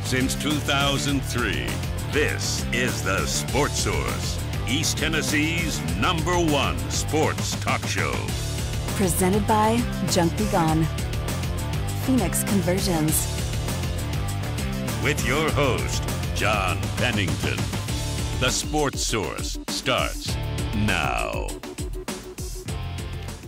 Since 2003, this is the Sports Source, East Tennessee's #1 sports talk show. Presented by Junk Be Gone, Phoenix Conversions. With your host, John Pennington. The Sports Source starts now.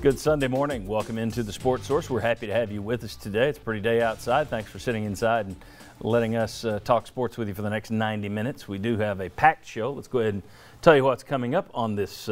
Good Sunday morning. Welcome into the Sports Source. We're happy to have you with us today. It's a pretty day outside. Thanks for sitting inside and letting us talk sports with you for the next 90 minutes. We do have a packed show. Let's go ahead and tell you what's coming up on this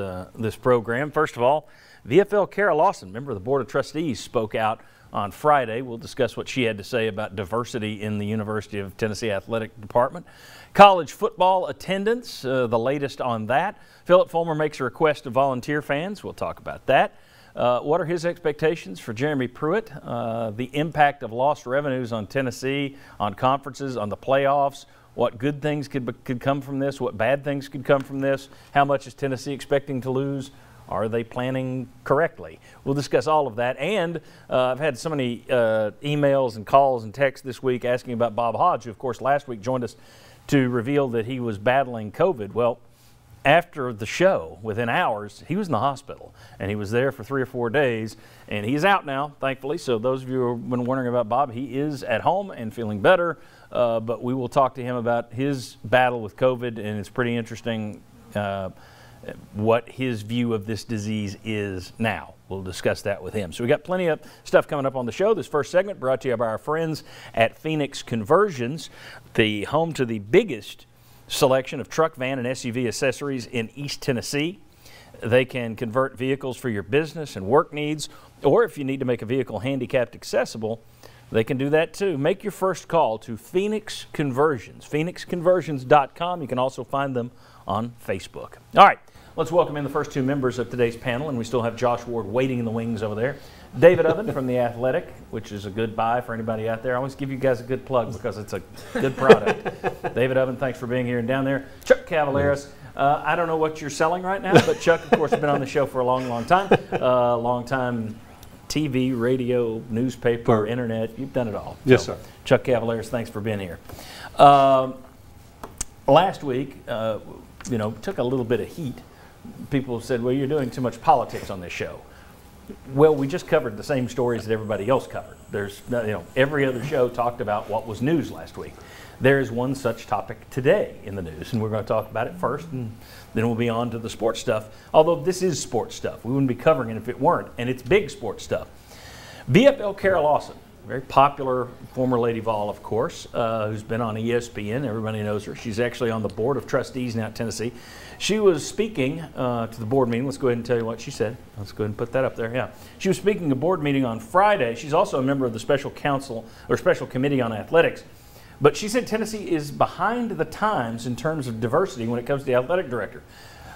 program. First of all, VFL Kara Lawson, member of the Board of Trustees, spoke out on Friday. We'll discuss what she had to say about diversity in the University of Tennessee Athletic Department. College football attendance, the latest on that. Philip Fulmer makes a request to volunteer fans. We'll talk about that. What are his expectations for Jeremy Pruitt? The impact of lost revenues on Tennessee, on conferences, on the playoffs. What good things could come from this? What bad things could come from this? How much is Tennessee expecting to lose? Are they planning correctly? We'll discuss all of that. And I've had so many emails and calls and texts this week asking about Bob Hodge, who, of course, last week joined us to reveal that he was battling COVID. Well, after the show, within hours, he was in the hospital, and he was there for 3 or 4 days, and he's out now, thankfully. So those of you who have been wondering about Bob, he is at home and feeling better, but we will talk to him about his battle with COVID, and it's pretty interesting what his view of this disease is now. We'll discuss that with him. So we got plenty of stuff coming up on the show. This first segment brought to you by our friends at Phoenix Conversions, the home to the biggest selection of truck, van, and SUV accessories in East Tennessee. They can convert vehicles for your business and work needs, or if you need to make a vehicle handicapped accessible, they can do that too. Make your first call to Phoenix Conversions, phoenixconversions.com. You can also find them on Facebook. All right, let's welcome in the first two members of today's panel, and we still have Josh Ward waiting in the wings over there. David Oven from The Athletic, which is a good buy for anybody out there. I always give you guys a good plug because it's a good product. David Oven, thanks for being here. And down there, Chuck Cavaleras. I don't know what you're selling right now, but Chuck, of course, has been on the show for a long time. Long time TV, radio, newspaper, internet. You've done it all. Yes, sir. Chuck Cavaleras, thanks for being here. Last week, took a little bit of heat. People said, well, you're doing too much politics on this show. Well, we just covered the same stories that everybody else covered. There's, every other show talked about what was news last week. There is one such topic today in the news, and we're going to talk about it first, and then we'll be on to the sports stuff. Although this is sports stuff. We wouldn't be covering it if it weren't, and it's big sports stuff. VFL Kara Lawson, very popular former Lady Vol, of course, who's been on ESPN. Everybody knows her. She's actually on the Board of Trustees now at Tennessee. She was speaking to the board meeting. Let's go ahead and tell you what she said. Let's go ahead and put that up there. Yeah, she was speaking at a board meeting on Friday. She's also a member of the Special Council or Special Committee on Athletics. But she said Tennessee is behind the times in terms of diversity when it comes to the athletic director.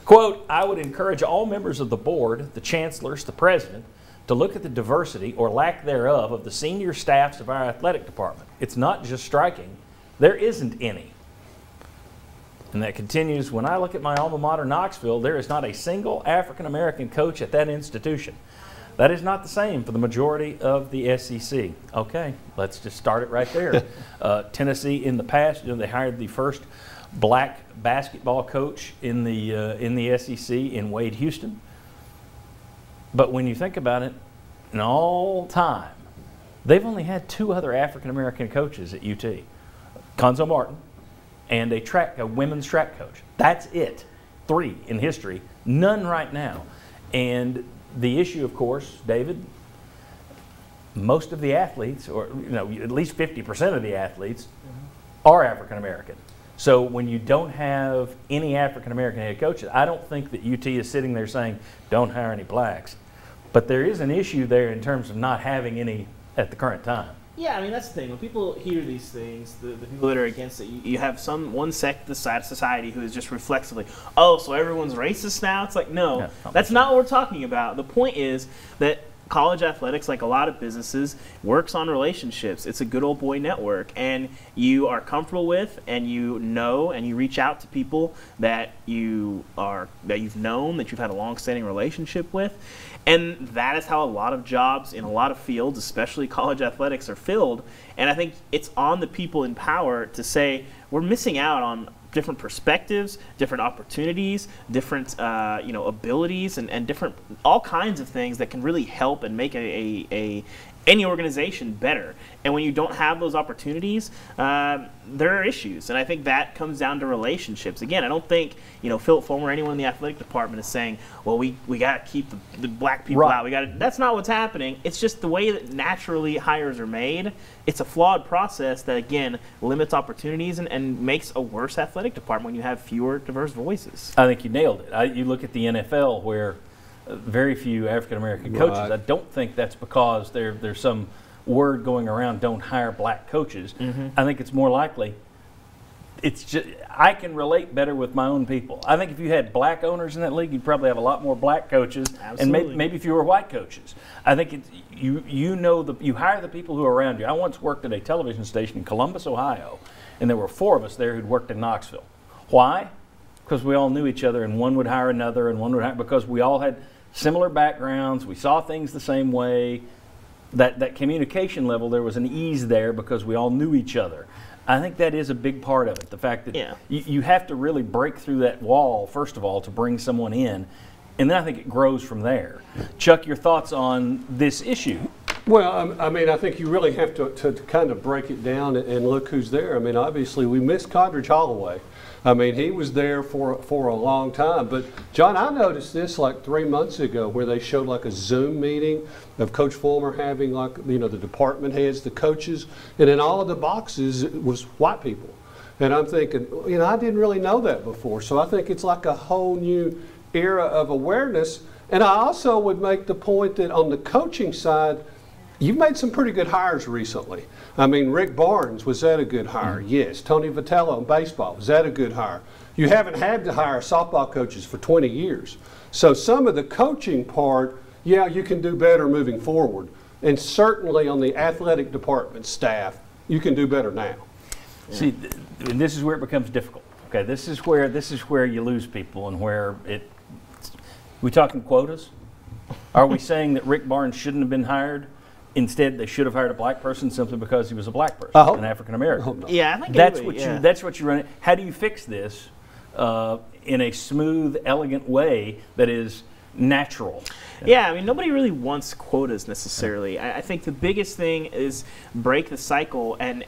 Quote, I would encourage all members of the board, the chancellors, the president, to look at the diversity or lack thereof of the senior staffs of our athletic department. It's not just striking. There isn't any. And that continues, when I look at my alma mater, Knoxville, there is not a single African-American coach at that institution. That is not the same for the majority of the SEC. Okay, let's just start it right there. Tennessee in the past, they hired the first black basketball coach in the SEC in Wade Houston. But when you think about it, in all time, they've only had 2 other African-American coaches at UT. Conzo Martin and a women's track coach. That's it. 3 in history. None right now. And the issue, of course, David, most of the athletes, or at least 50% of the athletes, are African-American. So when you don't have any African-American head coaches, I don't think that UT is sitting there saying, don't hire any blacks. But there is an issue there in terms of not having any at the current time. Yeah, I mean, that's the thing. When people hear these things, the people that are against it, you have one sect of the society who is just reflexively, oh, so everyone's racist now? It's like, no, that's not what we're talking about. The point is that college athletics, like a lot of businesses, works on relationships. It's a good old boy network, and you are comfortable with, and you know, and you reach out to people that you've known, that you've had a long-standing relationship with, and that is how a lot of jobs in a lot of fields, especially college athletics, are filled. And I think it's on the people in power to say we're missing out on different perspectives, different opportunities, different abilities, and different all kinds of things that can really help and make any organization better. And when you don't have those opportunities, there are issues. And I think that comes down to relationships. Again, I don't think Philip Fulmer or anyone in the athletic department is saying, well, we got to keep the black people out. That's not what's happening. It's just the way that naturally hires are made. It's a flawed process that, again, limits opportunities and makes a worse athletic department when you have fewer diverse voices. I think you nailed it. You look at the NFL where very few African-American coaches. I don't think that's because there's some word going around, don't hire black coaches. I think it's more likely it's just I can relate better with my own people. I think if you had black owners in that league, you'd probably have a lot more black coaches. Absolutely. And maybe fewer white coaches. I think you hire the people who are around you. I once worked at a television station in Columbus, Ohio, and there were 4 of us there who'd worked in Knoxville. Why? Because we all knew each other, and one would hire another, and one would hire because we all had similar backgrounds. We saw things the same way. That communication level, there was an ease there because we all knew each other. I think that is a big part of it. The fact that you have to really break through that wall, first of all, to bring someone in. And then I think it grows from there. Chuck, your thoughts on this issue? Well, I mean, I think you really have to kind of break it down and look who's there. I mean, obviously, we missed Condredge Holloway. I mean, he was there for a long time. But, John, I noticed this like 3 months ago where they showed like a Zoom meeting of Coach Fulmer having like, the department heads, the coaches, and in all of the boxes it was white people. And I'm thinking, I didn't really know that before. So I think it's like a whole new era of awareness. And I also would make the point that on the coaching side, you've made some pretty good hires recently. I mean, Rick Barnes, was that a good hire? Yes. Tony Vitello in baseball, was that a good hire? You haven't had to hire softball coaches for 20 years. So some of the coaching part, you can do better moving forward. And certainly on the athletic department staff, you can do better now. See, this is where it becomes difficult. Okay, this is where you lose people and where we talking quotas? Are we saying that Rick Barnes shouldn't have been hired? Instead, they should have hired a black person simply because he was a black person, an African American. Yeah, I think that's what you run. How do you fix this in a smooth, elegant way that is natural? Yeah, I mean, nobody really wants quotas necessarily. I think the biggest thing is break the cycle, and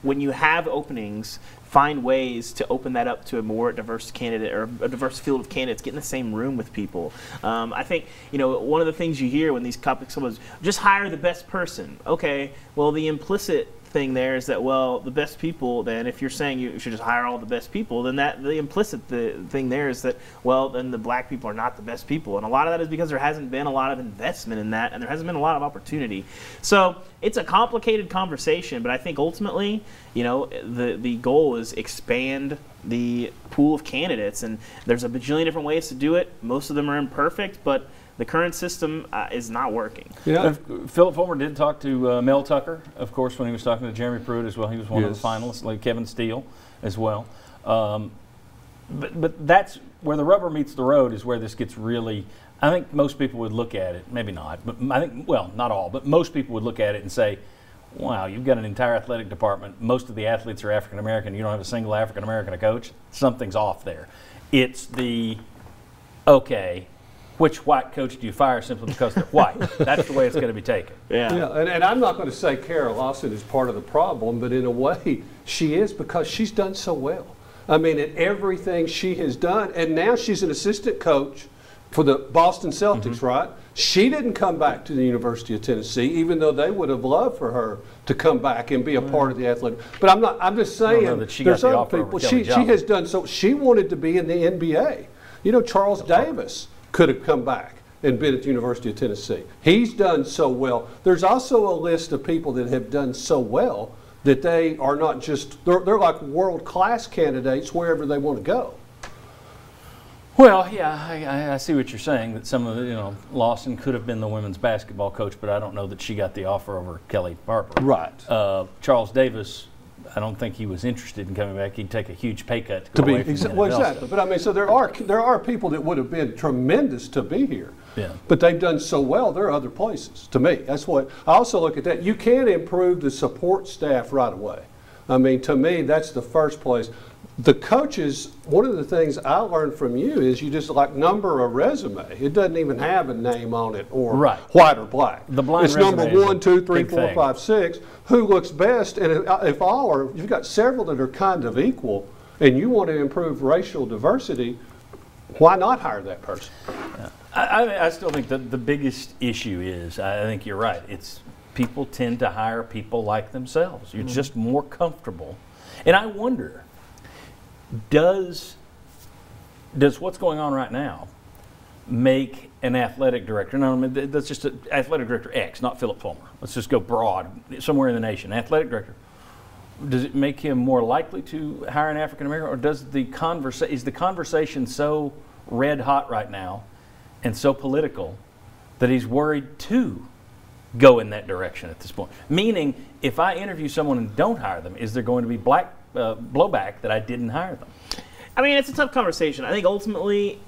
when you have openings, find ways to open that up to a more diverse candidate or a diverse field of candidates, get in the same room with people. I think, one of the things you hear when these topics come up is just hire the best person. Okay, well, the implicit thing there is that, well, the best people, then if you're saying you should just hire all the best people, then the implicit thing there is that, well, then the black people are not the best people. And a lot of that is because there hasn't been a lot of investment in that, and there hasn't been a lot of opportunity. So it's a complicated conversation, but I think ultimately, the goal is expand the pool of candidates, and there's a bajillion different ways to do it. Most of them are imperfect, but the current system is not working. Yeah. Philip Fulmer did talk to Mel Tucker, of course, when he was talking to Jeremy Pruitt as well. He was one of the finalists, like Kevin Steele as well. But that's where the rubber meets the road, is where this gets really, I think most people would look at it, maybe not, but I think, well, not all, but most people would look at it and say, wow, you've got an entire athletic department. Most of the athletes are African American. You don't have a single African American coach. Something's off there. It's which white coach do you fire simply because they're white? That's the way it's going to be taken. And I'm not going to say Kara Lawson is part of the problem, but in a way she is, because she's done so well. I mean, at everything she has done, and now she's an assistant coach for the Boston Celtics, right? She didn't come back to the University of Tennessee, even though they would have loved for her to come back and be a part of the athletic. But I'm just saying, there's other people. She has done so. She wanted to be in the NBA. Charles Davis could have come back and been at the University of Tennessee. He's done so well. There's also a list of people that have done so well that they are not just, they're like world-class candidates wherever they want to go. Well, yeah, I see what you're saying, that some of the, Lawson could have been the women's basketball coach, but I don't know that she got the offer over Kelly Barber. Right. Charles Davis, I don't think he was interested in coming back. He'd take a huge pay cut to go away from the NFL exactly. stuff. But I mean, so there are people that would have been tremendous to be here. Yeah. But they've done so well, there are other places. To me, that's what I also look at that. You can improve the support staff right away. I mean, to me, that's the first place. The coaches, one of the things I learned from you is you just number a resume. It doesn't even have a name on it or white or black. The blind it's number resume is 1, 2, 3, big 4, thing. 5, 6. Who looks best? And if all are, you've got several that are kind of equal, and you want to improve racial diversity, why not hire that person? I still think that the biggest issue is, I think you're right, it's people tend to hire people like themselves. You're just more comfortable. And I wonder, does what's going on right now make an athletic director, no, I mean, that's just an athletic director X, not Philip Fulmer. Let's just go broad, somewhere in the nation. Athletic director, does it make him more likely to hire an African American, or does is the conversation so red hot right now and so political that he's worried to go in that direction at this point? Meaning, if I interview someone and don't hire them, is there going to be blowback that I didn't hire them? I mean, it's a tough conversation. I think ultimately,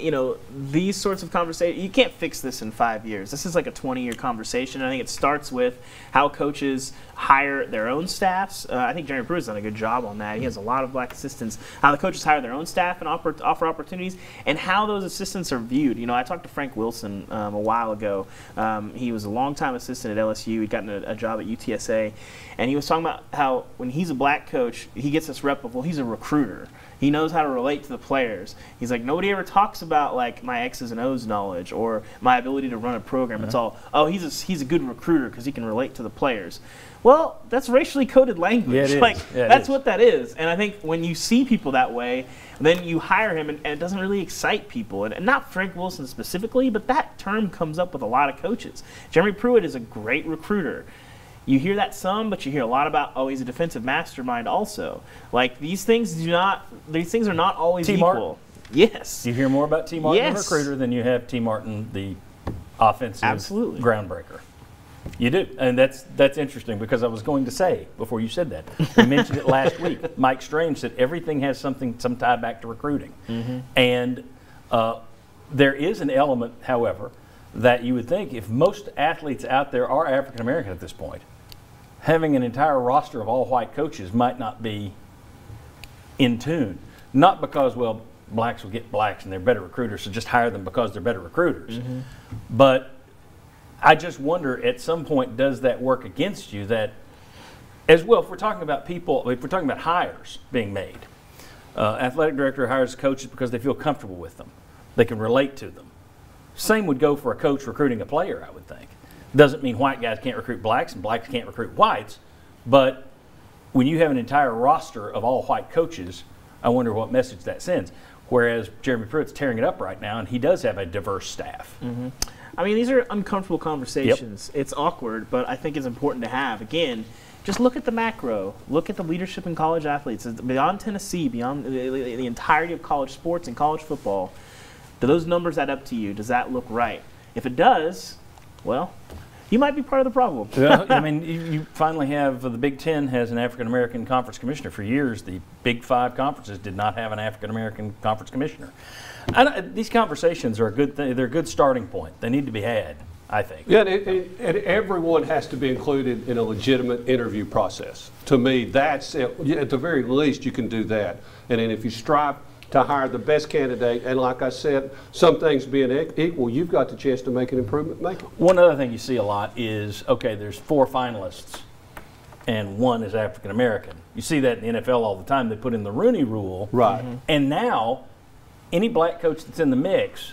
these sorts of conversations, you can't fix this in 5 years. This is like a 20-year conversation. I think it starts with how coaches hire their own staffs. I think Jeremy Pruitt's done a good job on that. He has a lot of black assistants. How the coaches hire their own staff and offer opportunities, and how those assistants are viewed. I talked to Frank Wilson a while ago. He was a longtime assistant at LSU. He'd gotten a job at UTSA, and he was talking about how when he's a black coach, he gets this rep of, well, he's a recruiter. He knows how to relate to the players. He's like, nobody ever talks about my X's and O's knowledge or my ability to run a program. It's all, oh, he's a good recruiter because he can relate to the players. Well, that's racially coded language. Yeah, that's what that is. And I think when you see people that way, then you hire him, and it doesn't really excite people. And not Frank Wilson specifically, but that term comes up with a lot of coaches. Jeremy Pruitt is a great recruiter. You hear that some, but you hear a lot about, oh, he's a defensive mastermind also. These things are not always T. equal. Martin? Yes. You hear more about T. Martin, Yes. the recruiter, than you have T. Martin, the offensive groundbreaker. You do, and that's interesting, because I was going to say, before you said that, we mentioned it last week, Mike Strange said everything has some tie back to recruiting. And there is an element, however, that you would think if most athletes out there are African American at this point, having an entire roster of all white coaches might not be in tune. Not because, well, blacks will get blacks and they're better recruiters, so just hire them because they're better recruiters. But I just wonder, at some point, does that work against you? That, as well, if we're talking about people, if we're talking about hires being made, athletic director hires coaches because they feel comfortable with them. They can relate to them. Same would go for a coach recruiting a player, I would think. Doesn't mean white guys can't recruit blacks and blacks can't recruit whites, but when you have an entire roster of all white coaches, I wonder what message that sends. Whereas Jeremy Pruitt's tearing it up right now, and he does have a diverse staff. I mean, these are uncomfortable conversations. It's awkward, but I think it's important to have. Again, just look at the macro. Look at the leadership in college athletes. Beyond Tennessee, beyond the entirety of college sports and college football, do those numbers add up to you? Does that look right? If it does, well, you might be part of the problem. Well, I mean, you finally have, the Big Ten has an African-American conference commissioner. For years, the Big Five conferences did not have an African-American conference commissioner. These conversations are a good thing. They're a good starting point. They need to be had, I think. Yeah, and everyone has to be included in a legitimate interview process. To me, that's, at the very least, you can do that. And then if you strive to hire the best candidate, and like I said, some things being equal, you've got the chance to make an improvement, make it. One other thing you see a lot is, okay, there's 4 finalists and 1 is African American. You see that in the NFL all the time. They put in the Rooney Rule. Right. And now any black coach that's in the mix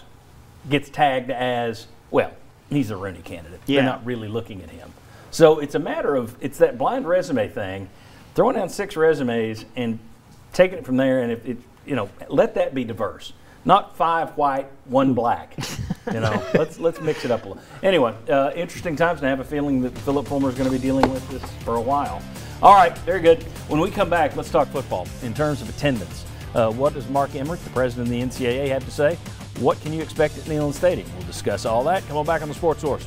gets tagged as, well, he's a Rooney candidate. Yeah. They're not really looking at him. So it's a matter of, it's that blind resume thing, throwing down 6 resumes and taking it from there, and let that be diverse. Not 5 white, 1 black. Let's mix it up a little. Anyway, interesting times, and I have a feeling that Philip Fulmer is going to be dealing with this for a while. All right, very good. When we come back, let's talk football in terms of attendance. What does Mark Emmert, the president of the NCAA, have to say? What can you expect at Neyland Stadium? We'll discuss all that. Come on back on the Sports Source.